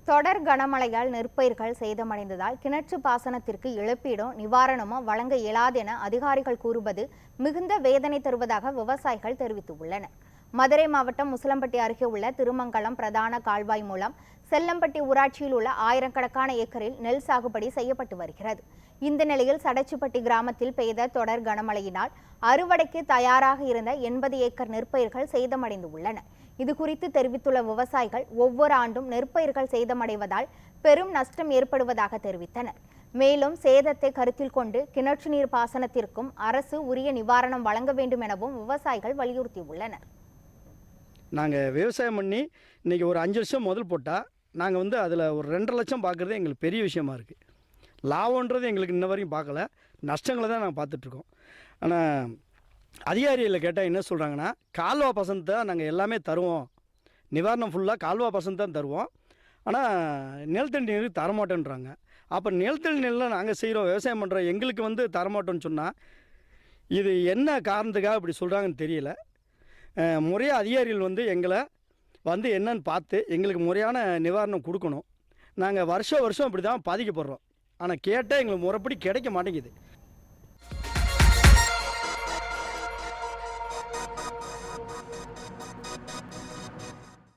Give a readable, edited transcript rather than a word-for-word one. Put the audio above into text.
தொடர் கனமழையால் நெற்பயிர்கள் சேதமடைந்ததால் கிணற்று பாசனத்திற்கு இழப்பீடோ நிவாரணமோ வழங்க இயலாது என அதிகாரிகள் கூறுவது மிகுந்த வேதனை தருவதாக விவசாயிகள் தெரிவித்துள்ளனர். மதுரை மாவட்டம் முசலம்பட்டி அருகே உள்ள திருமங்கலம் பிரதான கால்வாய் மூலம் செல்லம்பட்டி ஊராட்சியில் உள்ள ஆயிரக்கணக்கான ஏக்கரில் நெல் சாகுபடி செய்யப்பட்டு வருகிறது. இந்த நிலையில் சடச்சிப்பட்டி கிராமத்தில் பெய்த தொடர் கனமழையினால் அறுவடைக்கு தயாராக இருந்த 80 ஏக்கர் நெற்பயிர்கள் சேதமடைந்து உள்ளன. இது குறித்து தெரிவித்துள்ள விவசாயிகள் ஒவ்வொரு ஆண்டும் நெற்பயிர்கள் சேதமடைவதால் பெரும் நஷ்டம் ஏற்படுவதாக தெரிவித்தனர். மேலும் சேதத்தை கருத்தில் கொண்டு கிணற்று நீர் பாசனத்திற்கும் அரசு உரிய நிவாரணம் வழங்க வேண்டும் எனவும் விவசாயிகள் வலியுறுத்தியுள்ளனர். நாங்கள் விவசாயம் பண்ணி இன்றைக்கி ஒரு 5 வருஷம் முதல் போட்டால் நாங்கள் அதில் ஒரு 2.5 லட்சம் பார்க்குறது எங்களுக்கு பெரிய விஷயமா இருக்குது. லாபன்றது எங்களுக்கு இன்ன வரைக்கும் பார்க்கல, நஷ்டங்களை தான் நாங்கள் பார்த்துட்ருக்கோம். ஆனால் அதிகாரிகளில் கேட்டால் என்ன சொல்கிறாங்கன்னா, கால்வா பசந்தை நாங்கள் எல்லாமே தருவோம், நிவாரணம் ஃபுல்லாக கால்வா பசந்த் தான் தருவோம், ஆனால் நிலத்தடி நீருக்கு தரமாட்டோன்றாங்க. அப்போ நிலத்தடி நெல்லில் நாங்கள் செய்கிறோம், விவசாயம் பண்ணுறோம், எங்களுக்கு தரமாட்டோன்னு சொன்னால் இது என்ன காரணத்துக்காக இப்படி சொல்கிறாங்கன்னு தெரியல. முறையாக அதிகாரிகள் எங்களை என்னன்னு பார்த்து எங்களுக்கு முறையான நிவாரணம் கொடுக்கணும். நாங்கள் வருஷம் இப்படி தான் பாதிக்கப்படுறோம். ஆனால் கேட்டால் எங்களுக்கு முறைப்படி கிடைக்க மாட்டேங்குது.